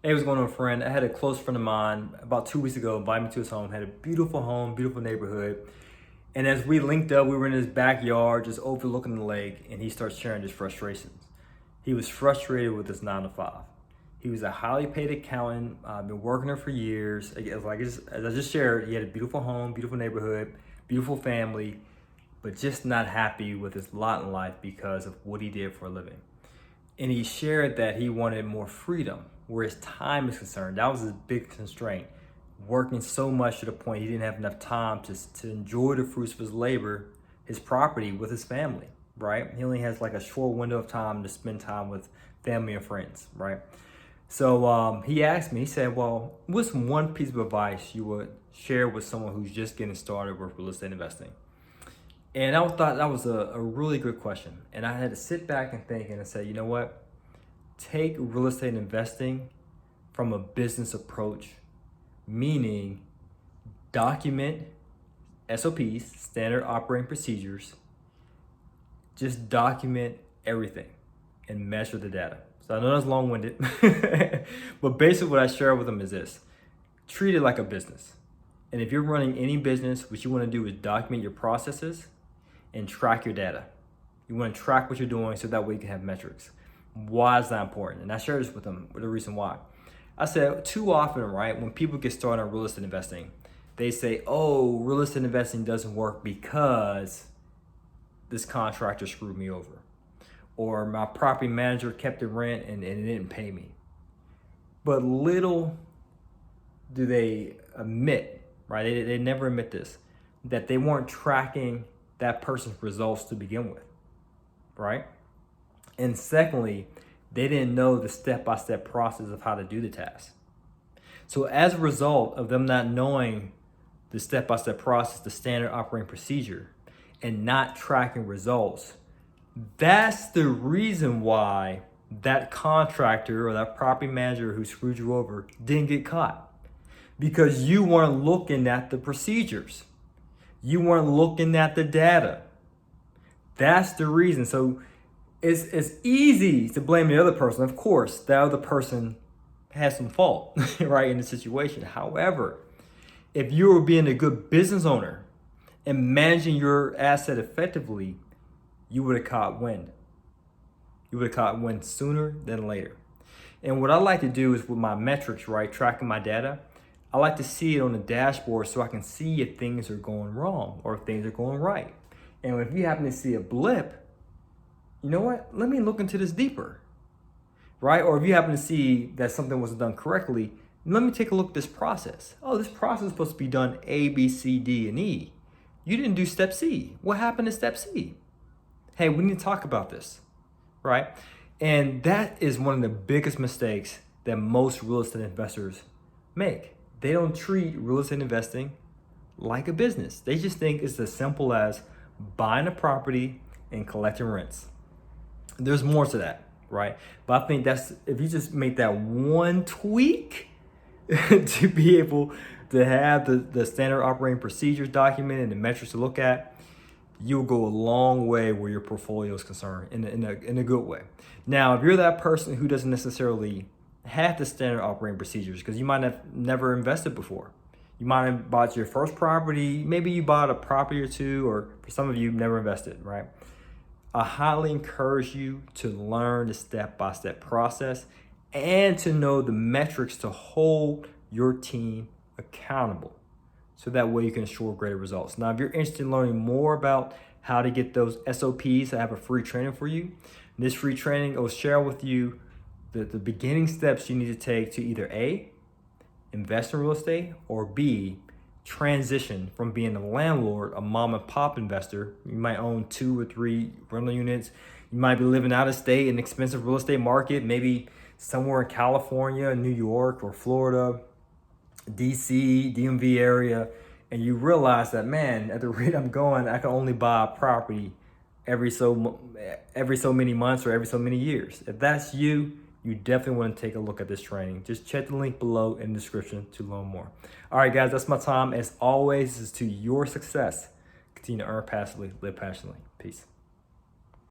Hey, what's going on, friend? I had a close friend of mine about 2 weeks ago invite me to his home. Had a beautiful home, beautiful neighborhood. And as we linked up, we were in his backyard, just overlooking the lake, and he starts sharing his frustrations. He was frustrated with his 9 to 5. He was a highly paid accountant, been working there for years. As I just shared, he had a beautiful home, beautiful neighborhood, beautiful family, but just not happy with his lot in life because of what he did for a living. And he shared that he wanted more freedom where his time is concerned. That was his big constraint. Working so much to the point he didn't have enough time to enjoy the fruits of his labor, his property with his family, right? He only has like a short window of time to spend time with family and friends, right? So he asked me, he said, well, what's one piece of advice you would share with someone who's just getting started with real estate investing? And I thought that was a really good question. And I had to sit back and think and say, you know what? Take real estate investing from a business approach, meaning document SOPs, standard operating procedures, just document everything and measure the data. So I know that's long-winded, but basically what I share with them is this: treat it like a business. And if you're running any business, what you want to do is document your processes and track your data. You want to track what you're doing so that way you can have metrics. Why is that important? And I share this with them with the reason why. I said too often, right, when people get started on real estate investing, they say, oh, real estate investing doesn't work because this contractor screwed me over, or my property manager kept the rent and it didn't pay me. But little do they admit, right? They never admit this, that they weren't tracking that person's results to begin with, right? And secondly, they didn't know the step-by-step process of how to do the task. So as a result of them not knowing the step-by-step process, the standard operating procedure, and not tracking results, that's the reason why that contractor or that property manager who screwed you over didn't get caught. Because you weren't looking at the procedures. You weren't looking at the data. That's the reason. So it's easy to blame the other person. Of course, that other person has some fault, right, in the situation. However, if you were being a good business owner and managing your asset effectively, you would have caught wind. You would have caught wind sooner than later. And what I like to do is with my metrics, right, tracking my data, I like to see it on the dashboard so I can see if things are going wrong or if things are going right. And if you happen to see a blip, you know what? Let me look into this deeper, right? Or if you happen to see that something wasn't done correctly, let me take a look at this process. Oh, this process is supposed to be done A, B, C, D, and E. You didn't do step C. What happened to step C? Hey, we need to talk about this, right? And that is one of the biggest mistakes that most real estate investors make. They don't treat real estate investing like a business. They just think it's as simple as buying a property and collecting rents. There's more to that, right? But I think that's, if you just make that one tweak to be able to have the standard operating procedures documented and the metrics to look at, you'll go a long way where your portfolio is concerned in a good way. Now, if you're that person who doesn't necessarily have the standard operating procedures, because you might have never invested before. You might have bought your first property, maybe you bought a property or two, or for some of you, never invested, right? I highly encourage you to learn the step-by-step process and to know the metrics to hold your team accountable. So that way you can ensure greater results. Now, if you're interested in learning more about how to get those SOPs, I have a free training for you. In this free training, I will share with you the beginning steps you need to take to either A, invest in real estate, or B, transition from being a landlord, a mom and pop investor. You might own 2 or 3 rental units. You might be living out of state in an expensive real estate market, maybe somewhere in California, New York, or Florida, DC, DMV area, and you realize that, man, at the rate I'm going, I can only buy a property every so many months or every so many years. If that's you, you definitely want to take a look at this training. Just check the link below in the description to learn more. All right, guys, that's my time. As always, this is to your success. Continue to earn passively, live passionately. Peace.